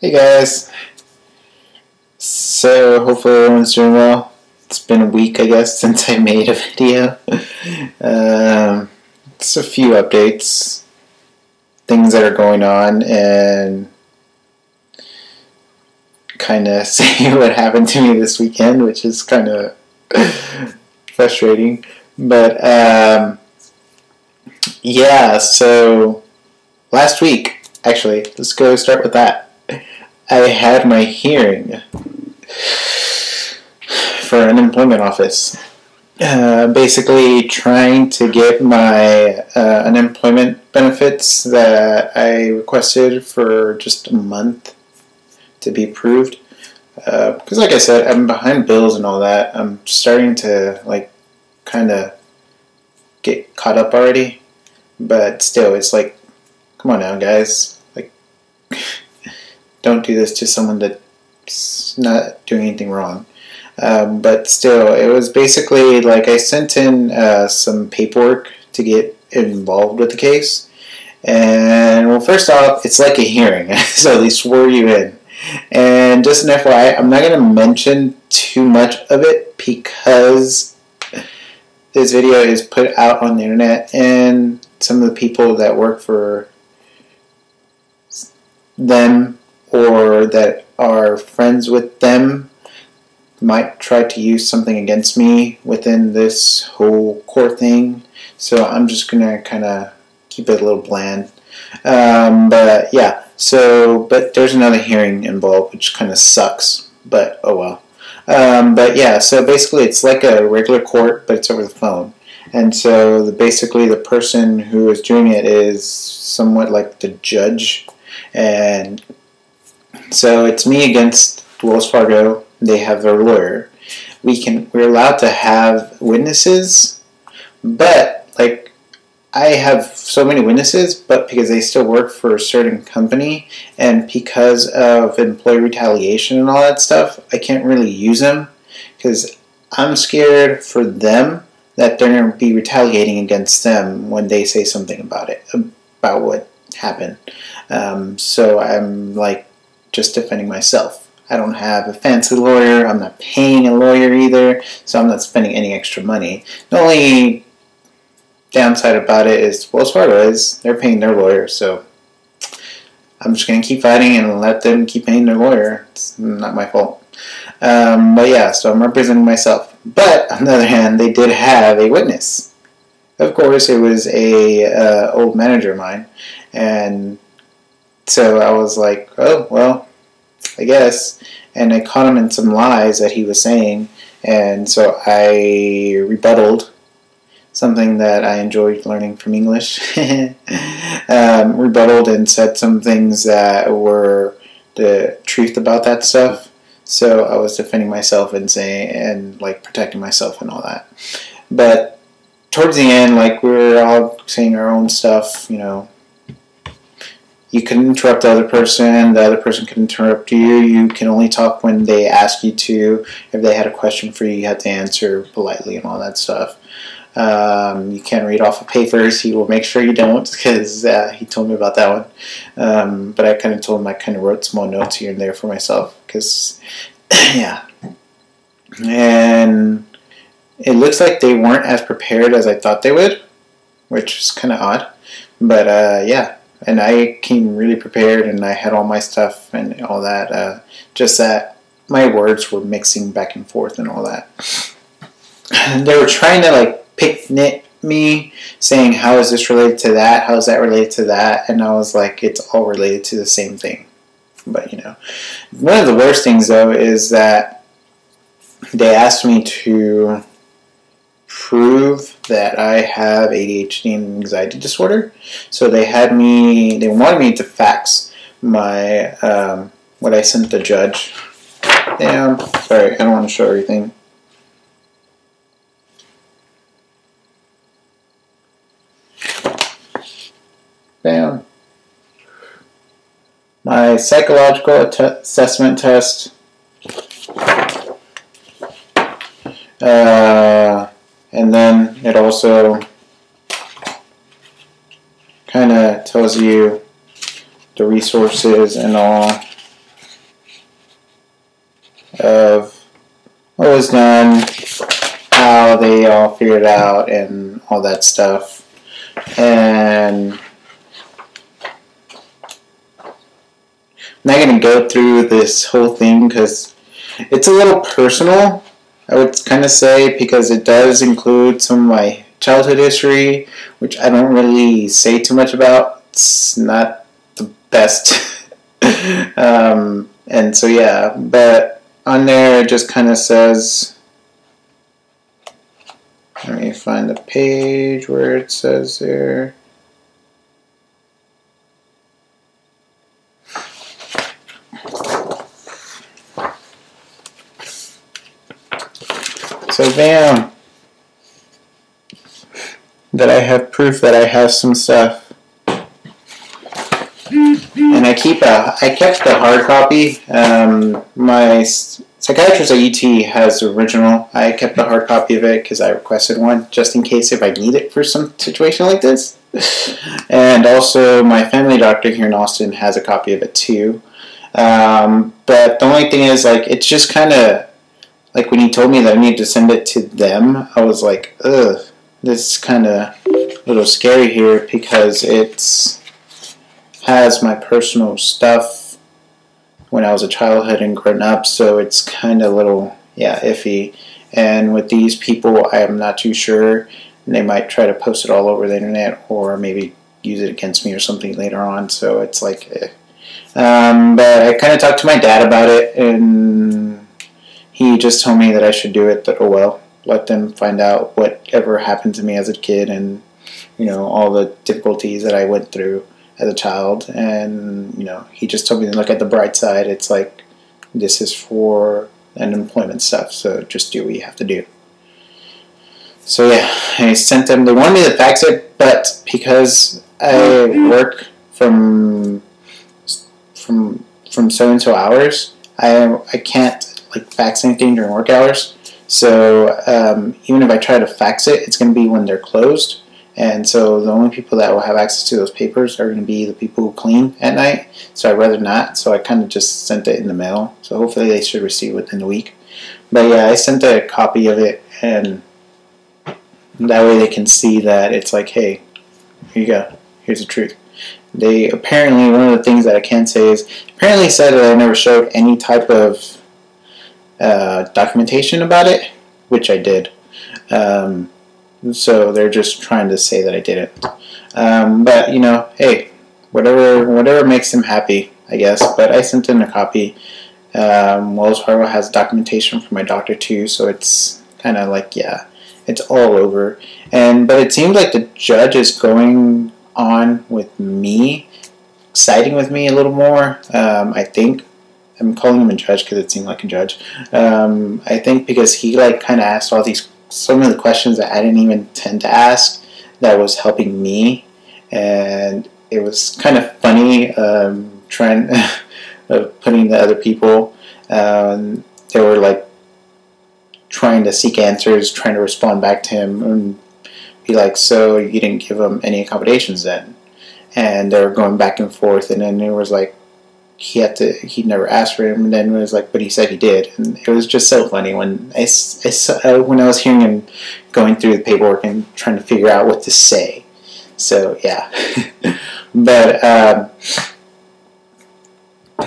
Hey guys, so hopefully everyone's doing well. It's been a week, I guess, since I made a video. Just a few updates, things that are going on, and kind of say what happened to me this weekend, which is kind of frustrating. But yeah, so last week, actually, let's go start with that. I had my hearing for an unemployment office. Basically trying to get my unemployment benefits that I requested for just a month to be approved. Because like I said, I'm behind bills and all that. I'm starting to kind of get caught up already. But still, it's like, come on now, guys. Don't do this to someone that's not doing anything wrong. But still, it was basically like I sent in some paperwork to get involved with the case. And, well, first off, it's like a hearing, so they swore you in. And just an FYI, I'm not going to mention too much of it because this video is put out on the internet, and some of the people that work for them or that are friends with them might try to use something against me within this whole court thing. So I'm just going to kind of keep it a little bland. But yeah, but there's another hearing involved, which kind of sucks, but oh well. But yeah, so basically it's like a regular court, but it's over the phone. And so basically the person who is doing it is somewhat like the judge. And so it's me against Wells Fargo. They have their lawyer. We're allowed to have witnesses, but I have so many witnesses, but because they still work for a certain company and because of employee retaliation and all that stuff, I can't really use them because I'm scared for them that they're going to be retaliating against them when they say something about what happened. So I'm just defending myself. I don't have a fancy lawyer. I'm not paying a lawyer either, so I'm not spending any extra money. The only downside about it is Wells Fargo they're paying their lawyer, so I'm just going to keep fighting and let them keep paying their lawyer. It's not my fault. But yeah, so I'm representing myself. But on the other hand, they did have a witness. Of course, it was a old manager of mine, and so I was like, oh, well, I guess. And I caught him in some lies that he was saying, and so I rebutted something that I enjoyed learning from English. Rebutted and said some things that were the truth about that stuff. So I was defending myself and protecting myself and all that. But towards the end, we were all saying our own stuff, You can interrupt the other person can interrupt you. You can only talk when they ask you to. If they had a question for you, you have to answer politely and all that stuff. You can't read off of papers. He will make sure you don't, because he told me about that one. But I kind of told him I kind of wrote small notes here and there for myself, because, yeah. And it looks like they weren't as prepared as I thought they would, which is kind of odd. But, yeah. And I came really prepared, and I had all my stuff and all that. Just that my words were mixing back and forth and all that. And they were trying to pick-nit me, saying, how is this related to that? How is that related to that? And I was like, it's all related to the same thing. But, one of the worst things, though, is that they asked me to prove that I have ADHD and anxiety disorder. So they wanted me to fax my, what I sent the judge. Damn, sorry, I don't want to show everything. Bam. My psychological assessment test. And then it also kind of tells you the resources and all. of what was done, how they all figured it out, and all that stuff. And I'm not going to go through this whole thing because it's a little personal, I would kind of say, because it does include some of my childhood history, which I don't really say too much about. It's not the best. And so, yeah, but on there it just kind of says, let me find the page where it says there. So bam, that I have proof that I have some stuff. And I kept the hard copy. My psychiatrist at UT has the original. I kept the hard copy of it because I requested one just in case if I need it for some situation like this. And also my family doctor here in Austin has a copy of it too. But the only thing is, like, it's just kind of like when he told me that I needed to send it to them, I was like, ugh, this is kind of a little scary here because it's has my personal stuff when I was a childhood and grown up, so it's kind of a little, iffy. And with these people, I am not too sure. They might try to post it all over the internet or maybe use it against me or something later on, so it's like, but I kind of talked to my dad about it, and he just told me that I should do it, that, oh well, let them find out whatever happened to me as a kid and, all the difficulties that I went through as a child. And, he just told me to look at the bright side. It's like, this is for unemployment stuff, so just do what you have to do. So yeah, I sent them, they wanted me to fax it, but because I work from so-and-so hours, I can't fax anything during work hours. So even if I try to fax it, it's going to be when they're closed. And so the only people that will have access to those papers are going to be the people who clean at night. So I'd rather not. So I kind of just sent it in the mail. So hopefully they should receive it within the week. But yeah, I sent a copy of it, and that way they can see that it's like, hey, here you go. Here's the truth. They apparently, one of the things that I can say is, apparently said that I never showed any type of documentation about it, which I did. So they're just trying to say that I didn't. But hey, whatever makes them happy, I guess. But I sent in a copy. Wells Fargo has documentation from my doctor too, so it's kind of like, it's all over. But it seems like the judge is going on with me, siding with me a little more. I think. I'm calling him a judge because it seemed like a judge. I think because he kind of asked some of the questions that I didn't even tend to ask, that was helping me, and it was kind of funny trying putting the other people. They were trying to seek answers, trying to respond back to him, and be like, "So you didn't give him any accommodations then?" And they were going back and forth, and then it was like, he never asked for him, and then it was like, but he said he did. And it was just so funny when I was hearing him going through the paperwork and trying to figure out what to say. So yeah. But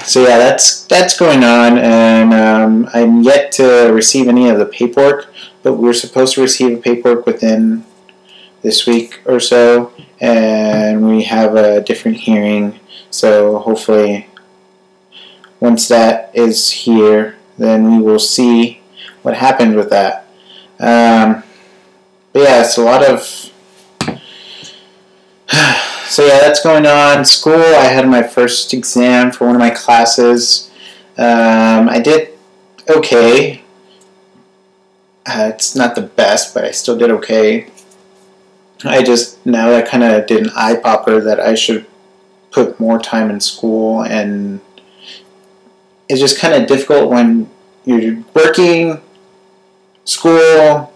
so yeah, that's going on, and I'm yet to receive any of the paperwork, but we're supposed to receive the paperwork within this week or so, and we have a different hearing, so hopefully once that is here, then we will see what happens with that. But yeah, it's a lot of... So yeah, that's going on. School, I had my first exam for one of my classes. I did okay. It's not the best, but I still did okay. Now that I kind of did an eye popper that I should put more time in school, and it's just kind of difficult when you're working, school,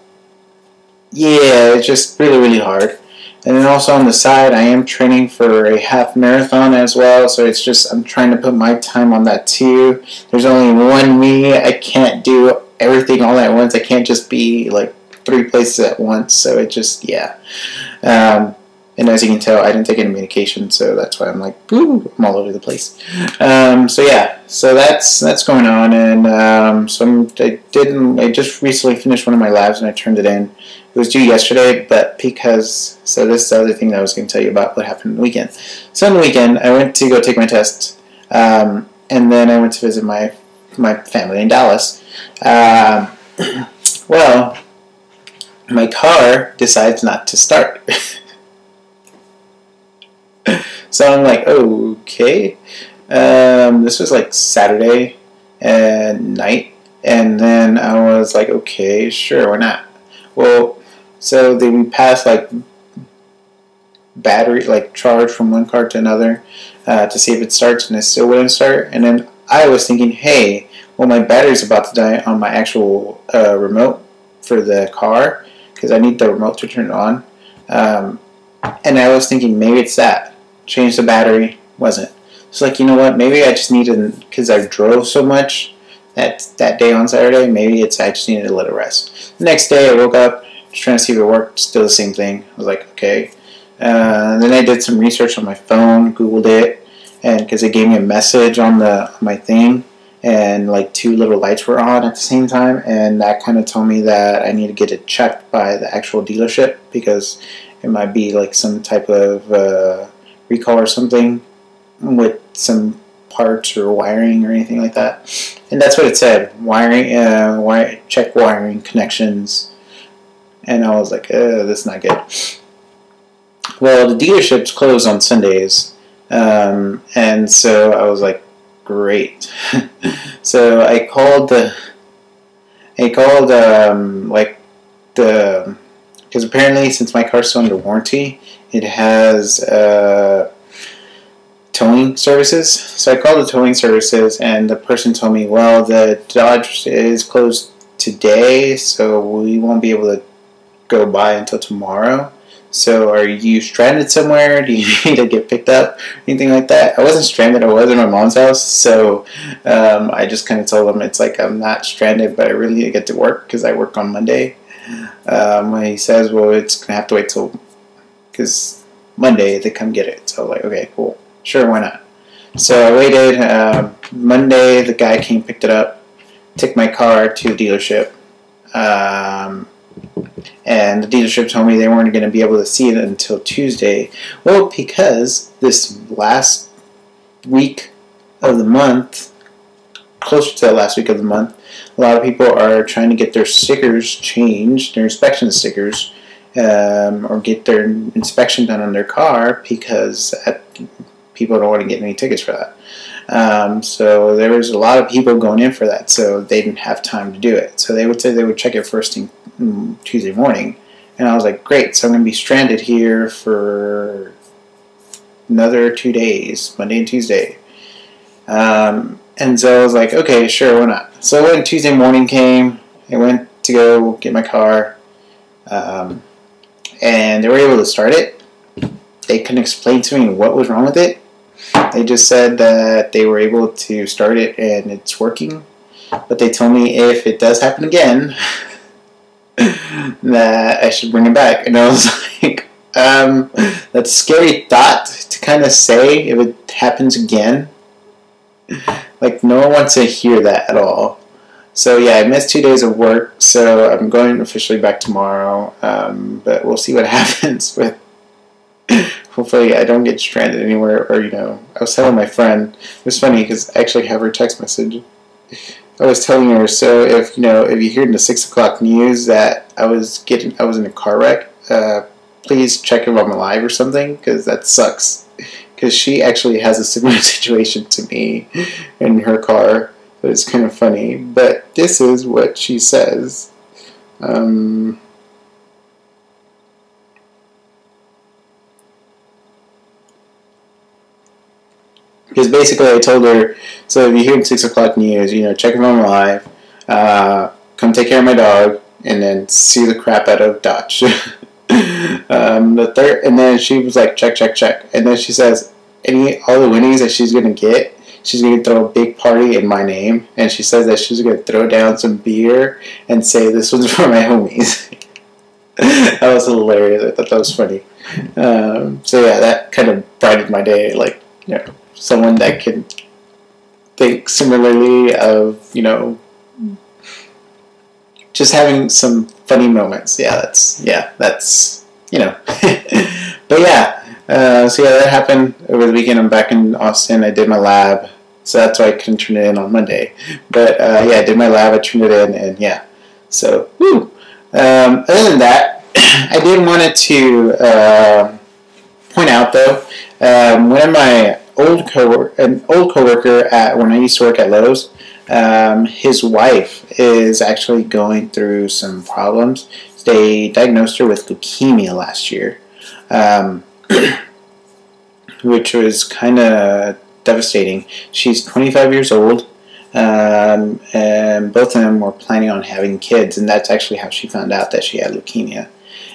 it's just really, really hard. And then also on the side, I am training for a half marathon as well. So it's just I'm trying to put my time on that too. There's only one me. I can't do everything all at once. I can't just be like 3 places at once. So it just yeah. And as you can tell, I didn't take any medication, so that's why I'm like, ooh, I'm all over the place. So yeah, so that's going on, and I just recently finished one of my labs and I turned it in. It was due yesterday, but this is the other thing that I was going to tell you about what happened on the weekend. So on the weekend, I went to go take my test, and then I went to visit my family in Dallas. Well, my car decides not to start. So I'm like, okay. This was like Saturday night, and then I was like, okay, sure, why not? Well, so then we passed like battery, like charge from one car to another to see if it starts, and it still wouldn't start. And then I was thinking, hey, well, my battery's about to die on my actual remote for the car because I need the remote to turn it on. And I was thinking maybe it's that. Changed the battery, wasn't. It's like, you know what, maybe I just needed, because I drove so much that day on Saturday, maybe I just needed a little rest. The next day I woke up, just trying to see if it worked, still the same thing. I was like, okay. Then I did some research on my phone, Googled it, and because it gave me a message on my thing, and like 2 little lights were on at the same time, and that kind of told me that I need to get it checked by the actual dealership because it might be like some type of recall or something with some parts or wiring or anything like that. And that's what it said, wiring, check wiring connections. And I was like, this is not good. Well, the dealership's closed on Sundays, and so I was like, great. So I called because apparently since my car's still under warranty, it has towing services. So I called the towing services, and the person told me, well, the Dodge is closed today, so we won't be able to go by until tomorrow. So are you stranded somewhere? Do you need to get picked up? Anything like that? I wasn't stranded. I was in my mom's house. So I just kind of told them it's like I'm not stranded, but I really need to get to work because I work on Monday. He says, well, it's going to have to wait till, because Monday they come get it. So I'm like, okay, cool. Sure, why not? So I waited. Monday the guy came, picked it up, took my car to the dealership. And the dealership told me they weren't going to be able to see it until Tuesday. Well, because this last week of the month, closer to the last week of the month, a lot of people are trying to get their stickers changed, their inspection stickers, or get their inspection done on their car because people don't want to get any tickets for that. So there was a lot of people going in for that, so they didn't have time to do it. So they would say they would check it first thing Tuesday morning, and I was like, great, so I'm going to be stranded here for another 2 days, Monday and Tuesday. And so I was like, okay, sure, why not? So when Tuesday morning came, I went to go get my car, and they were able to start it. They couldn't explain to me what was wrong with it. They just said that they were able to start it and it's working, but they told me if it does happen again, that I should bring it back. And I was like, that's a scary thought to kind of say if it happens again. Like, no one wants to hear that at all. So yeah, I missed 2 days of work, so I'm going officially back tomorrow, but we'll see what happens with. Hopefully I don't get stranded anywhere, or, I was telling my friend, it was funny because I actually have her text message. I was telling her, so if you hear in the 6 o'clock news that I was in a car wreck, please check if I'm alive or something, because that sucks. Because she actually has a similar situation to me in her car, so it's kind of funny. But this is what she says. Because basically I told her, so if you hear in 6 o'clock news, check if I'm alive, come take care of my dog, and then sue the crap out of Dodge. The third, and then she was like, check, check, check, and then she says, all the winnings that she's gonna get, she's gonna throw a big party in my name, and she says that she's gonna throw down some beer and say this one's for my homies. That was hilarious. I thought that was funny. So yeah, that kind of brightened my day. Like, someone that can think similarly of, just having some funny moments. That's But yeah, so yeah, that happened over the weekend. I'm back in Austin. I did my lab, so that's why I couldn't turn it in on Monday. But yeah, I did my lab. I turned it in, and yeah. So, woo. Other than that, I did wanted to point out though, one of my old coworker at when I used to work at Lowe's, his wife is actually going through some problems. They diagnosed her with leukemia last year, which was kind of devastating. She's 25 years old, and both of them were planning on having kids, and that's actually how she found out that she had leukemia.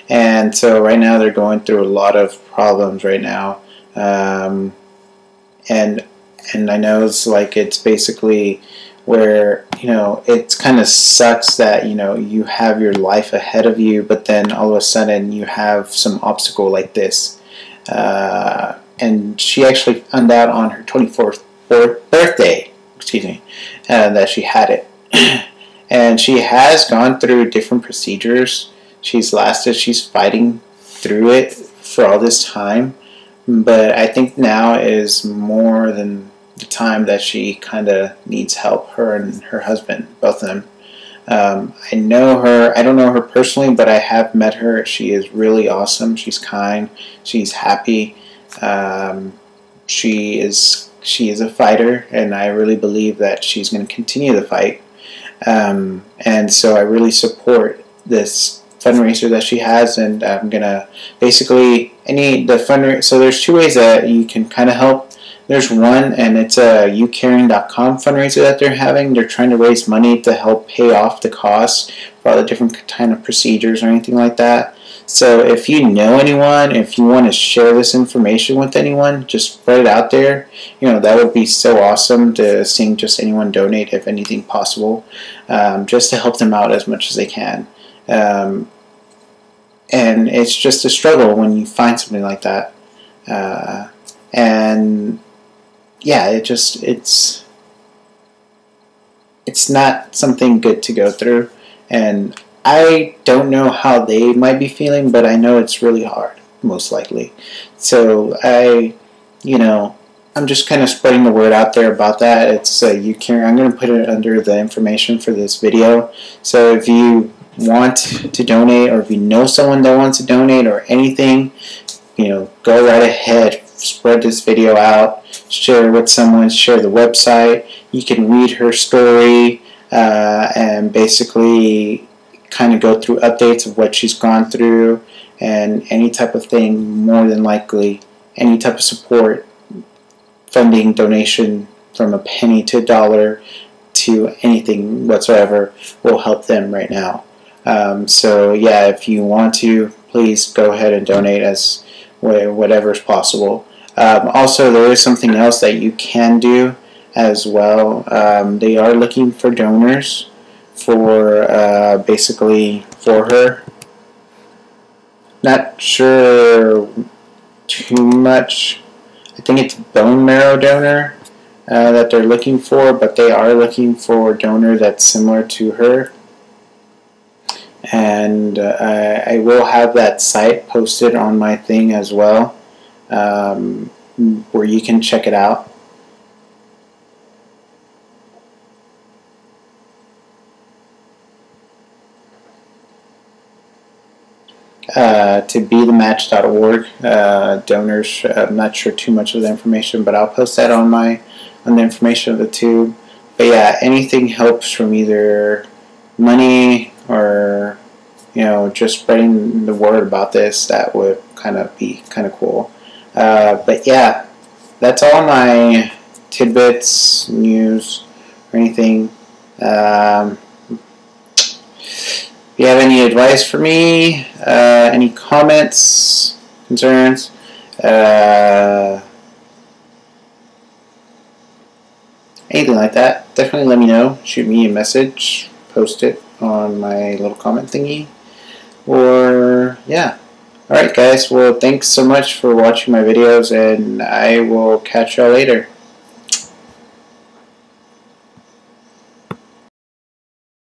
And so right now they're going through a lot of problems right now, and I know it's basically where it kind of sucks that you have your life ahead of you, but then all of a sudden you have some obstacle like this, and she actually found out on her 24th birthday, that she had it, and she has gone through different procedures. She's fighting through it for all this time, but I think now is more than the time that she kind of needs help, her and her husband, both of them. I know her, I don't know her personally, but I have met her. She is really awesome. She's kind, she's happy. She is a fighter, and I really believe that she's going to continue the fight. And so I really support this fundraiser that she has, and I'm gonna basically so there's two ways that you can kind of help. There's one, and it's a youcaring.com fundraiser that they're having. They're trying to raise money to help pay off the costs for all the different kind of procedures or anything like that. So if you know anyone, if you want to share this information with anyone, just spread it out there. That would be so awesome to see just anyone donate, if anything possible, just to help them out as much as they can. And it's just a struggle when you find something like that. And yeah, it's not something good to go through. And I don't know how they might be feeling, but I know it's really hard, most likely. So I'm just kind of spreading the word out there about that. It's YouCaring. I'm going to put it under the information for this video. So if you want to donate, or if you know someone that wants to donate or anything, go right ahead. Spread this video out. Share it with someone. Share the website. You can read her story and basically kind of go through updates of what she's gone through and any type of thing. More than likely, any type of support, funding, donation from a penny to a dollar to anything whatsoever will help them right now. So yeah, if you want to, please go ahead and donate as whatever is possible. Also, there is something else that you can do as well. They are looking for donors for basically for her. Not sure too much. I think it's bone marrow donor that they're looking for, but they are looking for a donor that's similar to her. And I will have that site posted on my thing as well, where you can check it out. To bethematch.org, donors. I'm not sure too much of the information, but I'll post that on the information of the tube. But yeah, anything helps, from either money or just spreading the word about this. That would kind of be kind of cool. But yeah, that's all my tidbits, news, or anything. you have any advice for me, any comments, concerns, anything like that, definitely let me know. Shoot me a message, post it on my little comment thingy, or yeah. Alright guys, well thanks so much for watching my videos, and I will catch y'all later.